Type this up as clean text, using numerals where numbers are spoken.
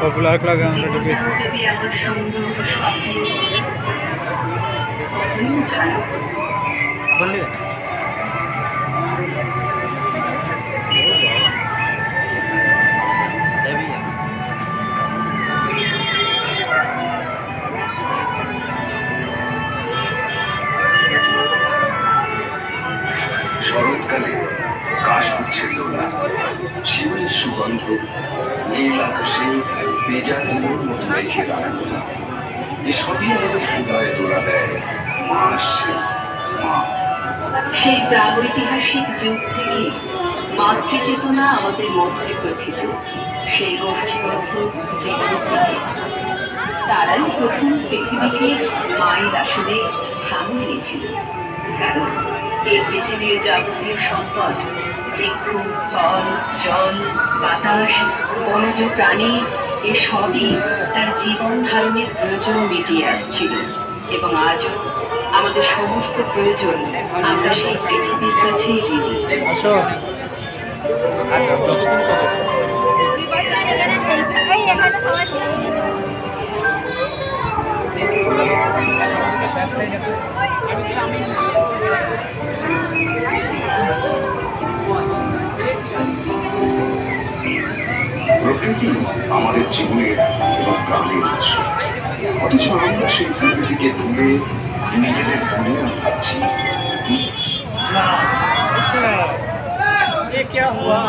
Popular লাগে আমরা ঢুকে যদি আমার সুন্দর স্বপ্ন ভালো বললি শরৎকালে কাশগুচ্ছের দোলা, শিউলির সুগন্ধ, নীল আকাশে ভেজা তুলোর মতো মেঘে রাখাগোলা, এসবই আমাদের হৃদয়ে তোলা দেয় মা আসছে, মা। সেই প্রাগৈতিহাসিক যুগ থেকে মাতৃচেতনা আমাদের মধ্যে প্রথিত, সেই গোষ্ঠীবদ্ধ জীবন থেকে তারাই প্রথম পৃথিবীকে মায়ের আসনে স্থান দিয়েছিল। কারণ এই পৃথিবীর যাবতীয় সম্পদ, বৃক্ষ, ফল, জল, বাতাস, বনজ প্রাণী, এসবই তার জীবন ধারণের প্রয়োজন মিটিয়ে আসছিল এবং আজও আমাদের সমস্ত প্রয়োজন আমরা সেই পৃথিবীর কাছেই ঋণী। আসো প্রকৃতি আমাদের জীবনের এবং প্রাণের উৎস, অথচ আমরা সেই প্রকৃতিকে ভুলে নিজেদের ভুলে ভাবছি। ये क्या हुआ?